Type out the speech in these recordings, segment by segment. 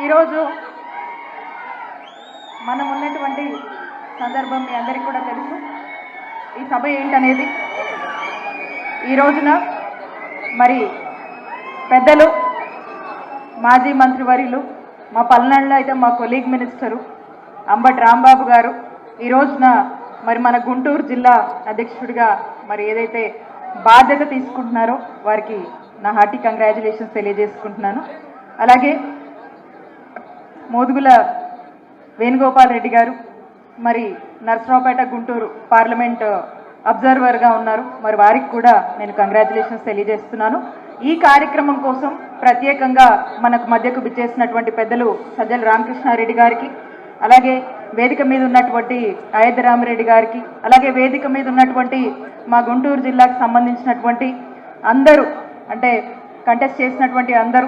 ఈరోజు మనం ఉన్నటువంటి సందర్భం మీ అందరికీ కూడా తెలుసు. ఈ సభ ఏంటనేది ఈ రోజున మరి పెద్దలు మాజీ మంత్రివర్యులు మా పల్నాడులో అయితే మా కొలీగ్ మినిస్టరు అంబటి రాంబాబు గారు ఈ రోజున మరి మన గుంటూరు జిల్లా అధ్యక్షుడిగా మరి ఏదైతే బాధ్యత తీసుకుంటున్నారో వారికి నా హార్టీ కంగ్రాచులేషన్స్ తెలియజేసుకుంటున్నాను. అలాగే మోదుగుల వేణుగోపాల్ రెడ్డి గారు మరి నర్సరావుపేట గుంటూరు పార్లమెంట్ అబ్జర్వర్గా ఉన్నారు. మరి వారికి కూడా నేను కంగ్రాచులేషన్స్ తెలియజేస్తున్నాను. ఈ కార్యక్రమం కోసం ప్రత్యేకంగా మనకు మధ్యకు విచ్చేసినటువంటి పెద్దలు సజ్జల రామకృష్ణారెడ్డి గారికి, అలాగే వేదిక మీద ఉన్నటువంటి అయోధ్య రామిరెడ్డి గారికి, అలాగే వేదిక మీద ఉన్నటువంటి మా గుంటూరు జిల్లాకు సంబంధించినటువంటి అందరూ అంటే కంటెస్ట్ చేసినటువంటి అందరూ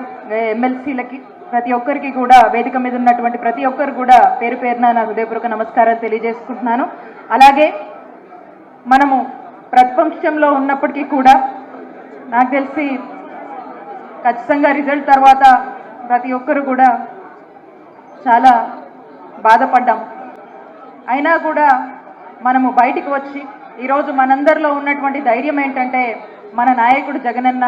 ఎమ్మెల్సీలకి ప్రతి ఒక్కరికి కూడా వేదిక మీద ఉన్నటువంటి ప్రతి ఒక్కరు కూడా పేరు పేరున నా హృదయపూర్వక నమస్కారాలు తెలియజేసుకుంటున్నాను. అలాగే మనము ప్రతిపక్షంలో ఉన్నప్పటికీ కూడా నాకు తెలిసి ఖచ్చితంగా రిజల్ట్ తర్వాత ప్రతి ఒక్కరు కూడా చాలా బాధపడ్డాం. అయినా కూడా మనము బయటికి వచ్చి ఈరోజు మనందరిలో ఉన్నటువంటి ధైర్యం ఏంటంటే మన నాయకుడు జగనన్న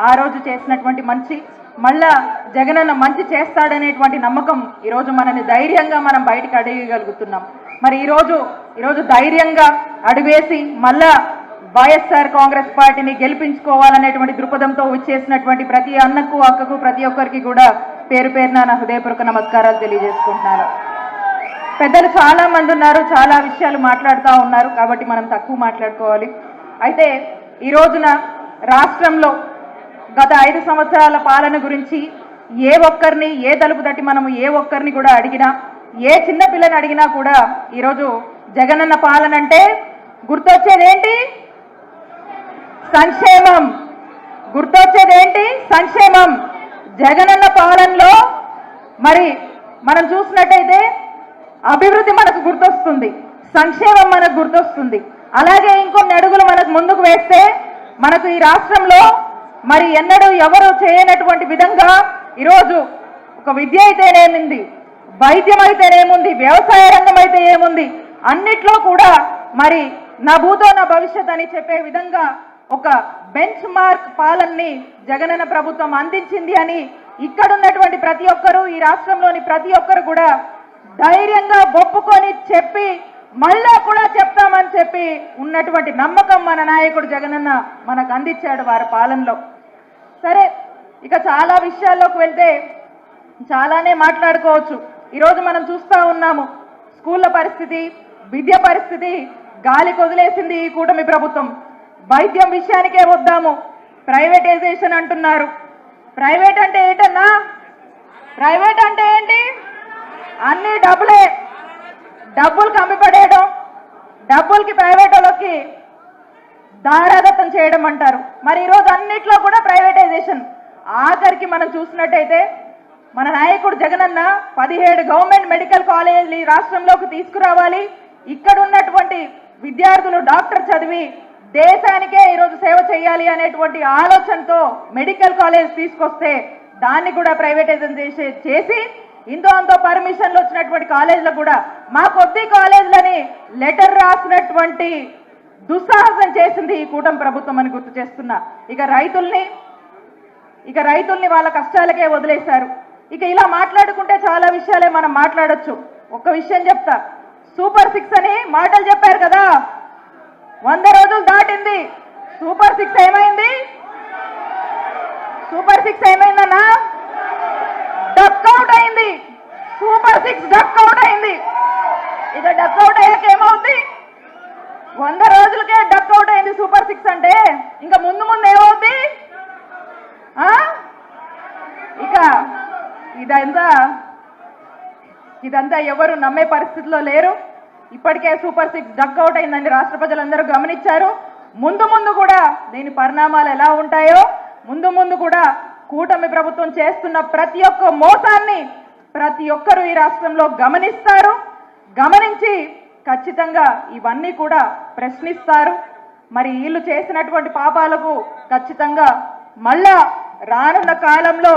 ఆ రోజు చేసినటువంటి మంచి మళ్ళా జగనన్న మంచి చేస్తాడనేటువంటి నమ్మకం ఈరోజు మనని ధైర్యంగా మనం బయటికి అడగగలుగుతున్నాం. మరి ఈరోజు ధైర్యంగా అడుగేసి మళ్ళా వైఎస్ఆర్ కాంగ్రెస్ పార్టీని గెలిపించుకోవాలనేటువంటి దృక్పథంతో వచ్చేసినటువంటి ప్రతి అన్నకు అక్కకు ప్రతి ఒక్కరికి కూడా పేరు పేరున నా హృదయపూర్వక నమస్కారాలు తెలియజేసుకుంటున్నాను. పెద్దలు చాలా మంది ఉన్నారు, చాలా విషయాలు మాట్లాడుతూ ఉన్నారు, కాబట్టి మనం తక్కువ మాట్లాడుకోవాలి. అయితే ఈ రోజున రాష్ట్రంలో గత 5 సంవత్సరాల పాలన గురించి ఏ ఒక్కరిని ఏ తలుపు తట్టి మనము ఏ ఒక్కరిని కూడా అడిగినా, ఏ చిన్న పిల్లని అడిగినా కూడా ఈరోజు జగనన్న పాలన అంటే గుర్తొచ్చేదేంటి? సంక్షేమం. గుర్తొచ్చేదేంటి? సంక్షేమం. జగనన్న పాలనలో మరి మనం చూసినట్టయితే అభివృద్ధి మనకు గుర్తొస్తుంది, సంక్షేమం మనకు గుర్తొస్తుంది. అలాగే ఇంకొన్ని అడుగులు మనకు ముందుకు వేస్తే మనకు ఈ రాష్ట్రంలో మరి ఎన్నడూ ఎవరు చేయనటువంటి విధంగా ఈరోజు ఒక విద్య అయితేనేముంది, వైద్యం అయితేనేముంది, వ్యవసాయ రంగం అయితే ఏముంది, అన్నిట్లో కూడా మరి నా భూతో నా భవిష్యత్ అని చెప్పే విధంగా ఒక బెంచ్ మార్క్ పాలనని జగనన్న ప్రభుత్వం అందించింది అని ఇక్కడున్నటువంటి ప్రతి ఒక్కరూ, ఈ రాష్ట్రంలోని ప్రతి ఒక్కరు కూడా ధైర్యంగా ఒప్పుకొని చెప్పి మళ్ళా కూడా చెప్తామని చెప్పి ఉన్నటువంటి నమ్మకం మన నాయకుడు జగనన్న మనకు అందించాడు వారి పాలనలో. సరే, ఇక చాలా విషయాల్లోకి వెళ్తే చాలానే మాట్లాడుకోవచ్చు. ఈరోజు మనం చూస్తూ ఉన్నాము స్కూళ్ళ పరిస్థితి, విద్య పరిస్థితి గాలికి వదిలేసింది ఈ కూటమి ప్రభుత్వం. వైద్యం విషయానికే వద్దాము, ప్రైవేటైజేషన్ అంటున్నారు. ప్రైవేట్ అంటే ఏంటన్నా? ప్రైవేట్ అంటే ఏంటి? అన్ని డబ్బులే, డబ్బులకి అమ్మిపడేయడం, డబ్బులకి ప్రైవేట్ వాళ్ళకి దారాదత్తం చేయడం అంటారు. మరి ఈరోజు అన్నిట్లో కూడా ప్రైవేటైజేషన్. ఆఖరికి మనం చూసినట్టయితే మన నాయకుడు జగనన్న 17 గవర్నమెంట్ మెడికల్ కాలేజీలు ఈ రాష్ట్రంలోకి తీసుకురావాలి, ఇక్కడ ఉన్నటువంటి విద్యార్థులు డాక్టర్ చదివి దేశానికే ఈరోజు సేవ చేయాలి అనేటువంటి ఆలోచనతో మెడికల్ కాలేజ్ తీసుకొస్తే దాన్ని కూడా ప్రైవేటైజేషన్ చేసి ఇంతో అంతో పర్మిషన్లు వచ్చినటువంటి కాలేజీలకు కూడా మా కొద్ది కాలేజీలని లెటర్ రాసినటువంటి దుస్సాహసం చేసింది ఈ కూటమి ప్రభుత్వం అని గుర్తు చేస్తున్నా. ఇక రైతుల్ని వాళ్ళ కష్టాలకే వదిలేశారు. ఇక ఇలా మాట్లాడుకుంటే చాలా విషయాలే మనం మాట్లాడొచ్చు. ఒక్క విషయం చెప్తా, సూపర్ 6 అని మాటలు చెప్పారు కదా, 100 రోజులు దాటింది. సూపర్ 6 ఏమైంది? సూపర్ 6 ఏమైందన్నా? డక్అవుట్ అయింది. సూపర్ 6 డక్అవుట్ అయింది. ఇక డక్అవుట్ అయ్యాక ఏమవుతుంది? 100 రోజులకే డక్అవుట్ అయింది సూపర్ 6 అంటే ఇంకా ముందు ఏమవుతుంది? ఇక ఇదంతా ఎవరు నమ్మే పరిస్థితిలో లేరు. ఇప్పటికే సూపర్ 6 డక్అవుట్ అయిందని రాష్ట్ర ప్రజలందరూ గమనించారు. ముందు కూడా దీని పరిణామాలు ఎలా ఉంటాయో, ముందు కూడా కూటమి ప్రభుత్వం చేస్తున్న ప్రతి ఒక్క మోసాన్ని ప్రతి ఒక్కరూ ఈ రాష్ట్రంలో గమనిస్తారు. గమనించి ఖచ్చితంగా ఇవన్నీ కూడా ప్రశ్నిస్తారు. మరి వీళ్ళు చేసినటువంటి పాపాలకు ఖచ్చితంగా మళ్ళా రానున్న కాలంలో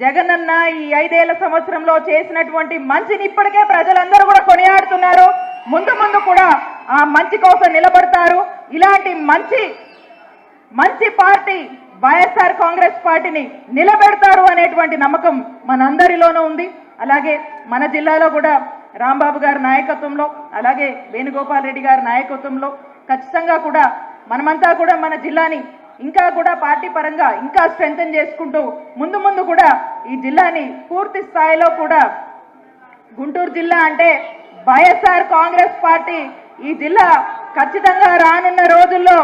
జగనన్న ఈ 5 ఏళ్ల సంవత్సరంలో చేసినటువంటి మంచిని ఇప్పటికే ప్రజలందరూ కూడా కొనియాడుతున్నారు. ముందు ముందు కూడా ఆ మంచి కోసం నిలబడతారు. ఇలాంటి మంచి పార్టీ వైఎస్ఆర్ కాంగ్రెస్ పార్టీని నిలబెడతారు అనేటువంటి నమ్మకం మనందరిలోనూ ఉంది. అలాగే మన జిల్లాలో కూడా రాంబాబు గారి నాయకత్వంలో, అలాగే వేణుగోపాల్ రెడ్డి గారి నాయకత్వంలో ఖచ్చితంగా కూడా మనమంతా కూడా మన జిల్లాని ఇంకా కూడా పార్టీ పరంగా ఇంకా స్ట్రెంథెన్ చేసుకుంటూ ముందు కూడా ఈ జిల్లాని పూర్తి స్థాయిలో కూడా గుంటూరు జిల్లా అంటే వైఎస్ఆర్ కాంగ్రెస్ పార్టీ ఈ జిల్లా ఖచ్చితంగా రానున్న రోజుల్లో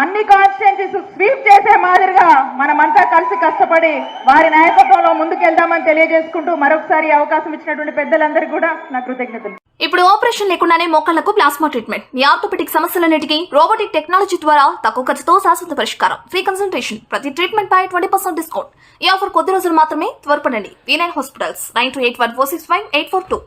అన్ని కాన్స్టిట్యుయెన్సీస్ స్వీప్ చేసే మాదిరిగా మనమంతా కలిసి కష్టపడి వారి నాయకత్వంలో ముందుకెళ్దామని తెలియజేసుకుంటూ మరొకసారి అవకాశం ఇచ్చినటువంటి పెద్దలందరికీ కూడా నా కృతజ్ఞతలు. ఇప్పుడు ఆపరేషన్ లేకుండానే మోకాళ్లకు ప్లాస్మా ట్రీట్మెంట్. మీ ఆర్థోపెటిక్ సమస్యలన్నిటికీ రోబోటిక్ టెక్నాలజీ ద్వారా తక్కువ ఖర్చుతో శాశ్వత పరిష్కారం. Free consultation. ప్రతి ట్రీట్మెంట్ పై 20% డిస్కౌంట్. ఈ ఆఫర్ కొద్ది రోజులు మాత్రమే. త్వరపడండి. V9 hospitals 9281465842.